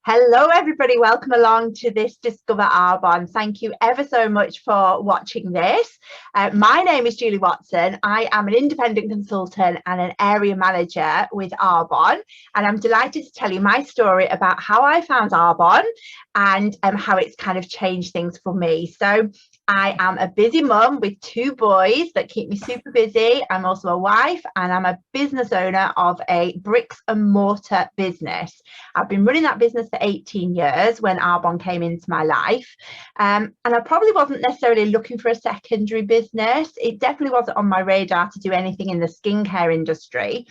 Hello everybody, welcome along to this Discover Arbonne. Thank you ever so much for watching this. My name is Julie Watson. I am an independent consultant and an area manager with Arbonne, and I'm delighted to tell you my story about how I found Arbonne and how it's kind of changed things for me. So I am a busy mum with two boys that keep me super busy. I'm also a wife and I'm a business owner of a bricks and mortar business. I've been running that business for 18 years when Arbonne came into my life. And I probably wasn't necessarily looking for a secondary business. It definitely wasn't on my radar to do anything in the skincare industry.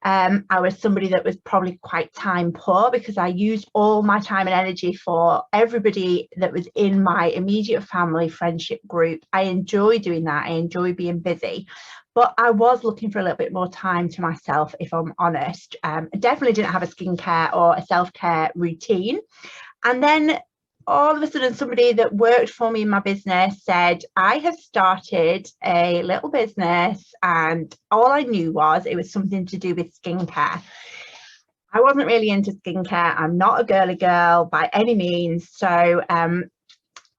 I was somebody that was probably quite time poor because I used all my time and energy for everybody that was in my immediate family friendship group. I enjoy doing that. I enjoy being busy. But I was looking for a little bit more time to myself, if I'm honest. I definitely didn't have a skincare or a self-care routine. And then all of a sudden, somebody that worked for me in my business said, I have started a little business, and all I knew was it was something to do with skincare. I wasn't really into skincare. I'm not a girly girl by any means. So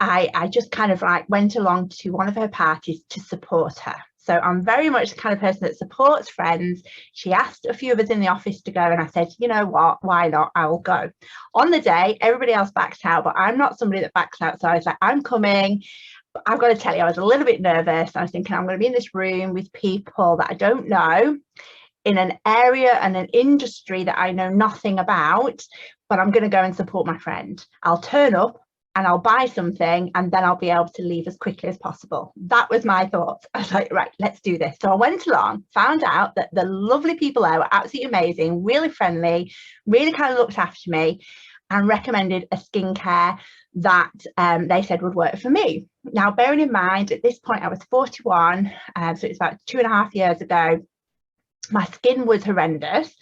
I just kind of like went along to one of her parties to support her. So I'm very much the kind of person that supports friends. She asked a few of us in the office to go, and I said, you know what, why not? I will go. On the day, everybody else backs out, but I'm not somebody that backs out. So I was like, I'm coming. But I've got to tell you, I was a little bit nervous. I was thinking, I'm going to be in this room with people that I don't know, in an area and an industry that I know nothing about, but I'm going to go and support my friend. I'll turn up and I'll buy something, and then I'll be able to leave as quickly as possible. That was my thoughts. I was like, right, let's do this. So I went along, found out that the lovely people there were absolutely amazing, really friendly, really kind of looked after me, and recommended a skincare that they said would work for me. Now, bearing in mind, at this point, I was 41, so it's about 2.5 years ago. My skin was horrendous.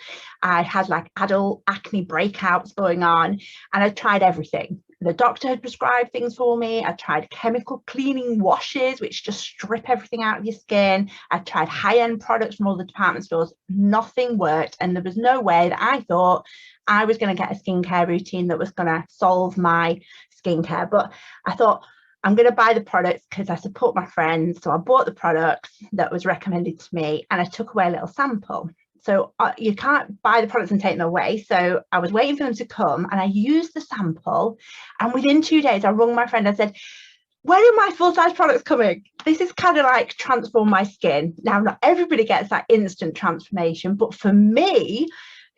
I had like adult acne breakouts going on, and I tried everything. The doctor had prescribed things for me. I tried chemical cleaning washes, which just strip everything out of your skin. I tried high-end products from all the department stores. Nothing worked, and there was no way that I thought I was going to get a skincare routine that was going to solve my skincare. But I thought, I'm going to buy the products because I support my friends. So I bought the products that was recommended to me, and I took away a little sample. So you can't buy the products and take them away. So I was waiting for them to come, and I used the sample. And within 2 days, I rung my friend. I said, when are my full-size products coming? This is kind of like transform my skin. Now, not everybody gets that instant transformation, but for me,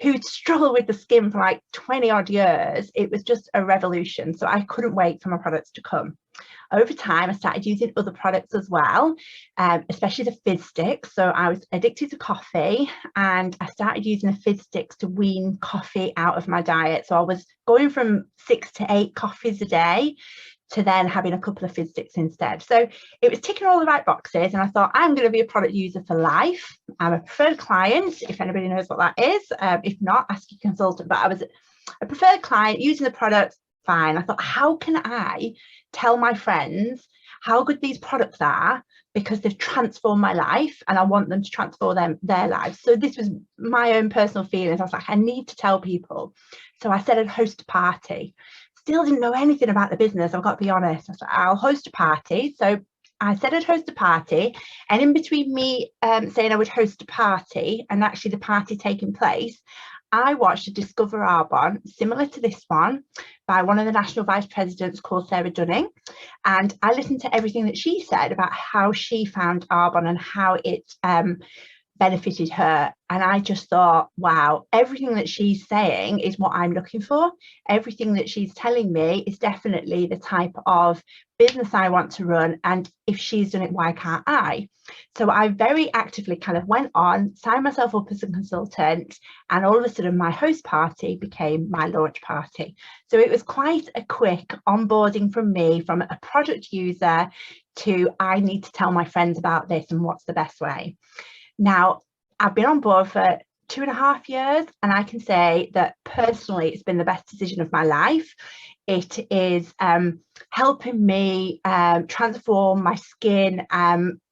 who'd struggled with the skin for like 20 odd years, it was just a revolution. So I couldn't wait for my products to come. Over time, I started using other products as well, especially the fizz sticks. So I was addicted to coffee, and I started using the fizz sticks to wean coffee out of my diet. So I was going from 6 to 8 coffees a day to then having a couple of fizz sticks instead. So it was ticking all the right boxes, and I thought, I'm going to be a product user for life. I'm a preferred client, if anybody knows what that is. If not, ask your consultant. But I was a preferred client using the products. Fine. I thought, how can I tell my friends how good these products are, because they've transformed my life and I want them to transform their lives. So this was my own personal feelings. I was like, I need to tell people. So I said I'd host a party. Still didn't know anything about the business, I've got to be honest. I said, I'll host a party. So I said I'd host a party, and in between me saying I would host a party and actually the party taking place, I watched a Discover Arbonne, similar to this one, by one of the national vice presidents called Sarah Dunning. And I listened to everything that she said about how she found Arbonne and how it benefited her. And I just thought, wow, everything that she's saying is what I'm looking for. Everything that she's telling me is definitely the type of business I want to run. And if she's done it, why can't I? So I very actively kind of went on, signed myself up as a consultant, and all of a sudden my host party became my launch party. So it was quite a quick onboarding from me, from a product user to I need to tell my friends about this and what's the best way. Now, I've been on board for 2.5 years, and I can say that personally, it's been the best decision of my life. It is helping me transform my skin.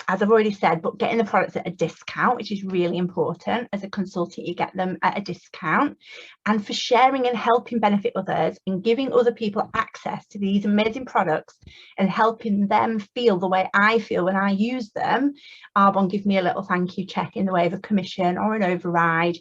as I've already said, but getting the products at a discount, which is really important. As a consultant, you get them at a discount. And for sharing and helping benefit others and giving other people access to these amazing products and helping them feel the way I feel when I use them, Arbonne give me a little thank you check in the way of a commission or an override.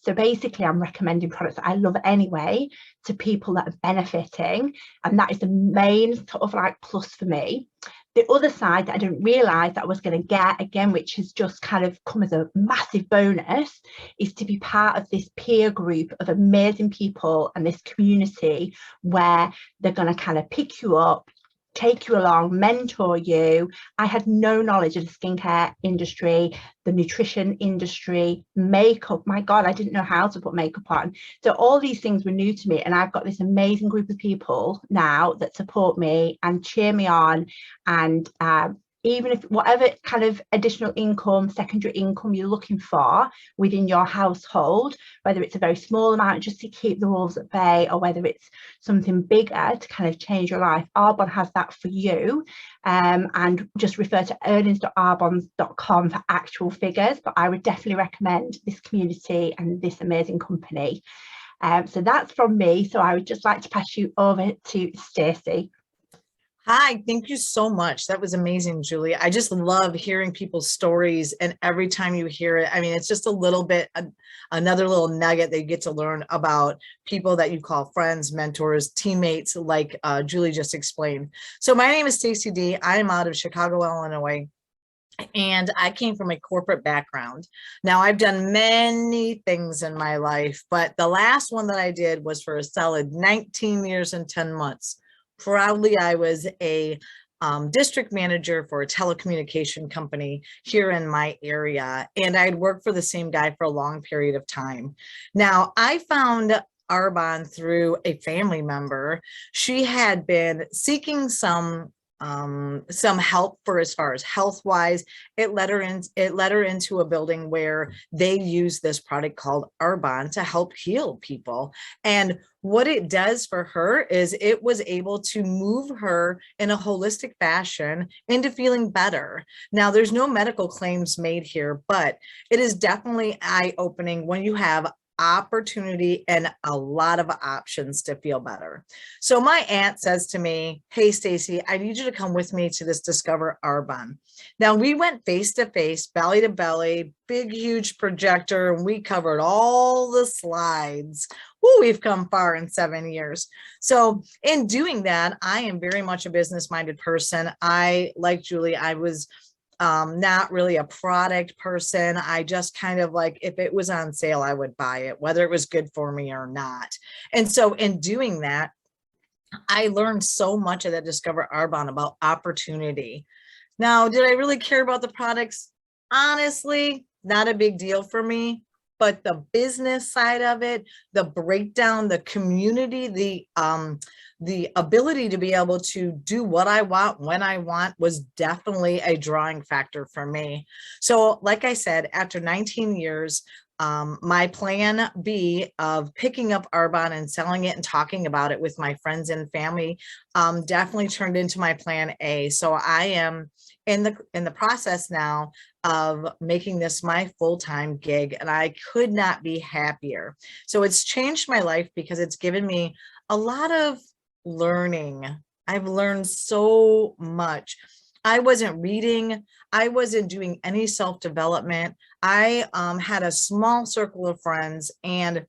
So basically, I'm recommending products that I love anyway to people that are benefiting. And that is the main sort of like plus for me. The other side that I didn't realise that I was going to get, again, which has just kind of come as a massive bonus, is to be part of this peer group of amazing people and this community where they're going to kind of pick you up, take you along, mentor you. I had no knowledge of the skincare industry, the nutrition industry, makeup. My God, I didn't know how to put makeup on. So all these things were new to me. And I've got this amazing group of people now that support me and cheer me on. And even if whatever kind of additional income, secondary income you're looking for within your household, whether it's a very small amount just to keep the wolves at bay, or whether it's something bigger to kind of change your life, Arbonne has that for you. And just refer to earnings.arbonne.com for actual figures. But I would definitely recommend this community and this amazing company. So that's from me. So I would just like to pass you over to Stacy. Hi, thank you so much. That was amazing, Julie. I just love hearing people's stories, and every time you hear it, I mean, it's just a little bit, another little nugget that you get to learn about people that you call friends, mentors, teammates, like Julie just explained. So my name is Stacy D. I'm out of Chicago, Illinois. And I came from a corporate background. Now, I've done many things in my life, but the last one that I did was for a solid 19 years and 10 months. Proudly, I was a district manager for a telecommunication company here in my area, and I'd worked for the same guy for a long period of time. Now, I found Arbonne through a family member. She had been seeking some help for as far as health wise. It led her into a building where they use this product called Arbonne to help heal people. And what it does for her is it was able to move her in a holistic fashion into feeling better. Now, there's no medical claims made here, but it is definitely eye-opening when you have opportunity and a lot of options to feel better. So my aunt says to me, hey, Stacy, I need you to come with me to this Discover Arbonne. Now, we went face to face, belly to belly, big, huge projector, and we covered all the slides. Ooh, we've come far in 7 years. So in doing that, I am very much a business-minded person. Like Julie, I was not really a product person. I just kind of like, if it was on sale, I would buy it, whether it was good for me or not. And so in doing that, I learned so much at that Discover Arbonne about opportunity. Now, did I really care about the products? Honestly, not a big deal for me. But the business side of it, the breakdown, the community, the ability to be able to do what I want when I want was definitely a drawing factor for me. So like I said, after 19 years, my plan B of picking up Arbonne and selling it and talking about it with my friends and family definitely turned into my plan A. So I am in the process now of making this my full-time gig, and I could not be happier. So it's changed my life because it's given me a lot of learning. I've learned so much. I wasn't reading. I wasn't doing any self-development. I had a small circle of friends, and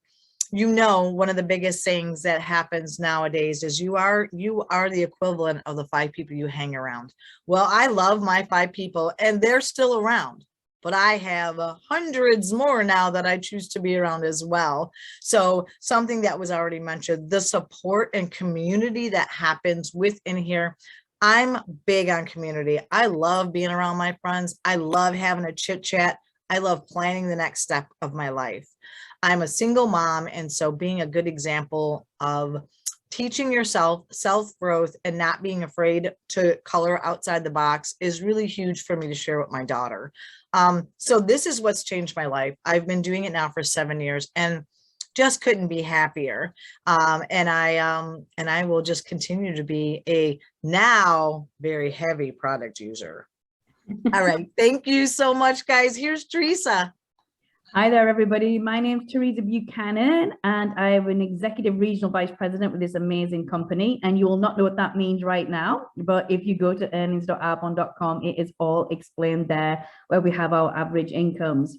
one of the biggest things that happens nowadays is you are the equivalent of the 5 people you hang around. Well, I love my 5 people and they're still around, but I have hundreds more now that I choose to be around as well. So something that was already mentioned, the support and community that happens within here. I'm big on community. I love being around my friends. I love having a chit chat. I love planning the next step of my life. I'm a single mom, and so being a good example of teaching yourself self-growth and not being afraid to color outside the box is really huge for me to share with my daughter. So this is what's changed my life. I've been doing it now for 7 years and just couldn't be happier. And I will just continue to be a now very heavy product user. All right. Thank you so much, guys. Here's Teresa. Hi there, everybody. My name's Teresa Buchanan, and I'm an executive regional vice president with this amazing company. And you will not know what that means right now, but if you go to earnings.arbonne.com, it is all explained there, where we have our average incomes.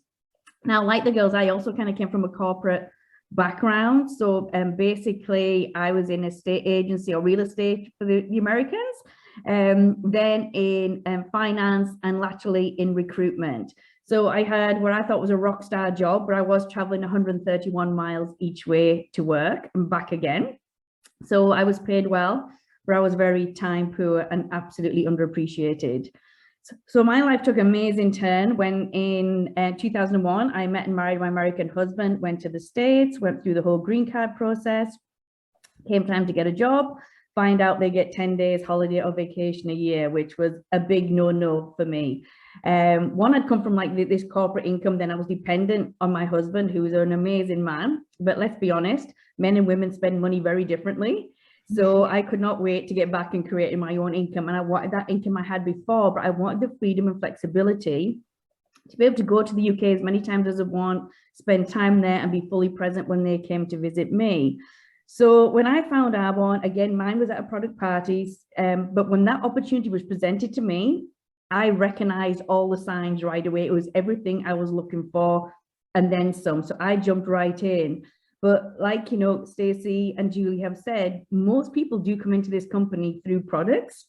Now, like the girls, I also kind of came from a corporate background. So basically, I was in a state agency or real estate for the Americans, then in finance, and laterally in recruitment. So I had what I thought was a rock star job, but I was traveling 131 miles each way to work and back again. So I was paid well, but I was very time poor and absolutely underappreciated. So my life took an amazing turn when in 2001, I met and married my American husband, went to the States, went through the whole green card process, came time to get a job, find out they get 10 days holiday or vacation a year, which was a big no-no for me. One, I'd come from like this corporate income, then I was dependent on my husband, who was an amazing man. But let's be honest, men and women spend money very differently. So I could not wait to get back and create my own income. And I wanted that income I had before, but I wanted the freedom and flexibility to be able to go to the UK as many times as I want, spend time there and be fully present when they came to visit me. So when I found Arbonne, again, mine was at a product parties, but when that opportunity was presented to me, I recognized all the signs right away. It was everything I was looking for and then some. So I jumped right in. But like, you know, Stacy and Julie have said, most people do come into this company through products.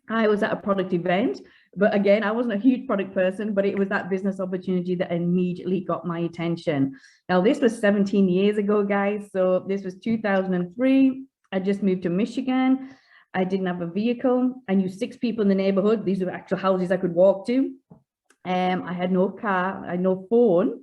I was at a product event, but again, I wasn't a huge product person, but it was that business opportunity that immediately got my attention. Now, this was 17 years ago, guys. So this was 2003. I just moved to Michigan. I didn't have a vehicle. I knew 6 people in the neighborhood. These were actual houses I could walk to. I had no car, I had no phone.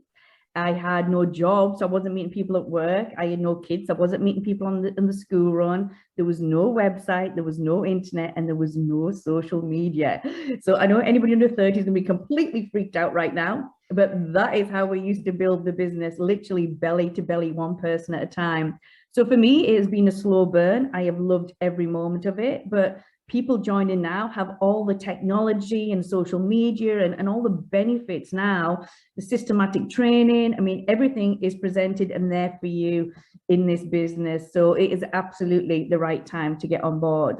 I had no job, so I wasn't meeting people at work. I had no kids, I wasn't meeting people on the school run. There was no website, there was no internet, and there was no social media. So I know anybody under 30 is gonna be completely freaked out right now, but that is how we used to build the business, literally belly to belly, one person at a time. So for me, it has been a slow burn. I have loved every moment of it, but people joining now have all the technology and social media and all the benefits now, the systematic training. I mean, everything is presented and there for you in this business. So it is absolutely the right time to get on board.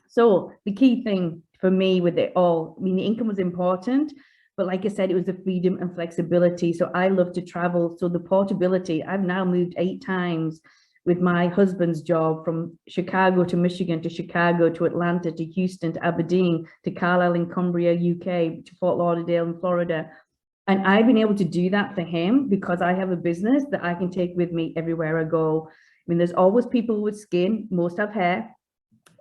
So the key thing for me with it all, I mean, the income was important, but like I said, it was the freedom and flexibility. So I love to travel. So the portability, I've now moved 8 times with my husband's job, from Chicago to Michigan to Chicago to Atlanta to Houston to Aberdeen to Carlisle in Cumbria, UK, to Fort Lauderdale in Florida. And I've been able to do that for him because I have a business that I can take with me everywhere I go. I mean, there's always people with skin, most have hair,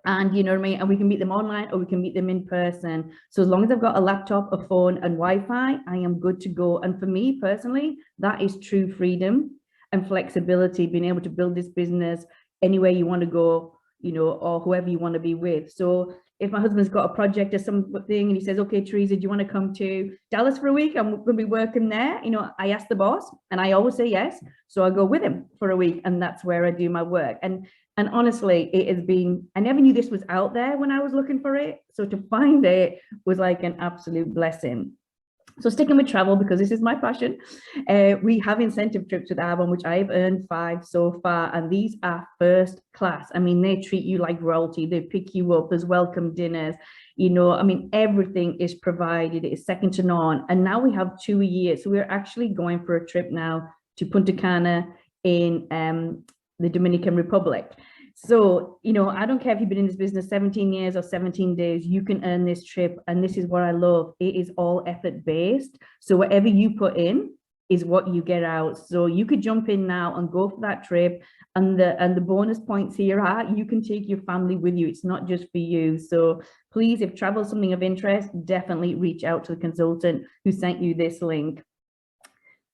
and you know what I mean? And we can meet them online or we can meet them in person. So as long as I've got a laptop, a phone and Wi-Fi, I am good to go. And for me personally, that is true freedom and flexibility, being able to build this business anywhere you want to go, you know, or whoever you want to be with. So if my husband's got a project or something and he says, okay, Teresa, do you want to come to Dallas for a week? I'm going to be working there. You know, I ask the boss and I always say yes. So I go with him for a week and that's where I do my work. And honestly, it has been, I never knew this was out there when I was looking for it. So to find it was like an absolute blessing. So sticking with travel, because this is my passion, we have incentive trips with Arbonne, which I've earned 5 so far, and these are first class. I mean, they treat you like royalty. They pick you up. There's welcome dinners. You know, I mean, everything is provided. It's second to none. And now we have 2 a year. So we're actually going for a trip now to Punta Cana in the Dominican Republic. So, you know, I don't care if you've been in this business 17 years or 17 days, you can earn this trip. And this is what I love. It is all effort based. So whatever you put in is what you get out. So you could jump in now and go for that trip. And the bonus points here are you can take your family with you. It's not just for you. So please, if travel is something of interest, definitely reach out to the consultant who sent you this link.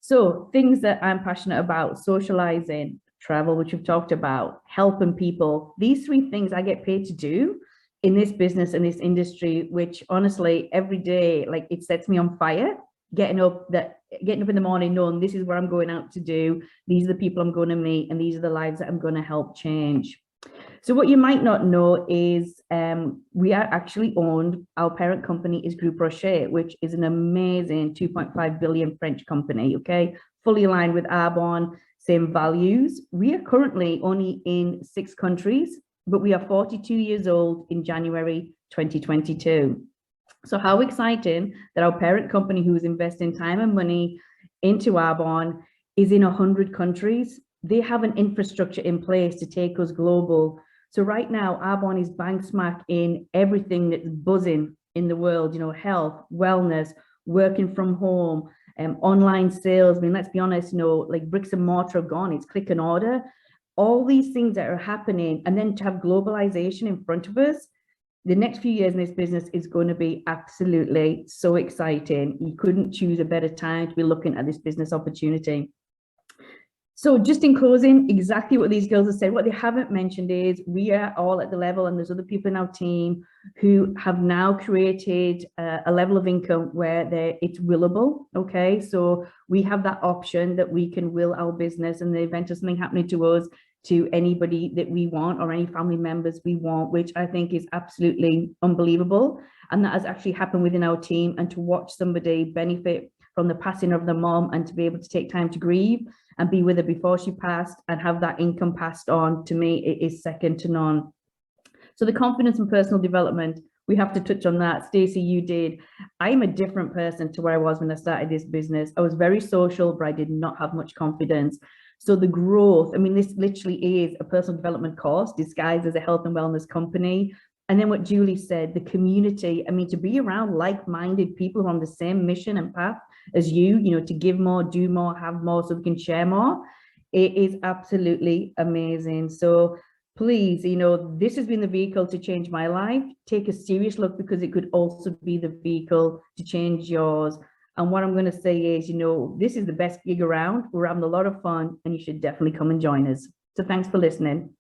So things that I'm passionate about: socializing, travel, which we've talked about, helping people. These 3 things I get paid to do in this business, in this industry, which honestly, every day, like, it sets me on fire. Getting up in the morning knowing this is what I'm going out to do. These are the people I'm going to meet, and these are the lives that I'm going to help change. So what you might not know is we are actually owned, our parent company is Groupe Rocher, which is an amazing 2.5 billion French company, okay? Fully aligned with Arbonne, same values. We are currently only in 6 countries, but we are 42 years old in January 2022. So how exciting that our parent company, who is investing time and money into Arbonne, is in 100 countries. They have an infrastructure in place to take us global. So right now, Arbonne is bang smack in everything that's buzzing in the world, you know, health, wellness, working from home, online sales. I mean, let's be honest, you know, like bricks and mortar are gone, it's click and order. All these things that are happening, and then to have globalization in front of us, the next few years in this business is going to be absolutely so exciting. You couldn't choose a better time to be looking at this business opportunity. So just in closing, exactly what these girls have said, what they haven't mentioned is we are all at the level, and there's other people in our team who have now created a level of income where it's willable, okay? So we have that option that we can will our business in the event of something happening to us, to anybody that we want or any family members we want, which I think is absolutely unbelievable. And that has actually happened within our team, and to watch somebody benefit from the passing of their mom and to be able to take time to grieve and be with her before she passed and have that income passed on, to me, it is second to none. So the confidence and personal development, we have to touch on that. Stacy, you did. I'm a different person to where I was when I started this business. I was very social, but I did not have much confidence. So the growth, I mean, this literally is a personal development course disguised as a health and wellness company. And then what Julie said, the community, I mean, to be around like-minded people on the same mission and path as you know, to give more, do more, have more, so we can share more. It is absolutely amazing. So please, you know, this has been the vehicle to change my life. Take a serious look, because it could also be the vehicle to change yours. And what I'm going to say is, you know, this is the best gig around. We're having a lot of fun, and you should definitely come and join us. So thanks for listening.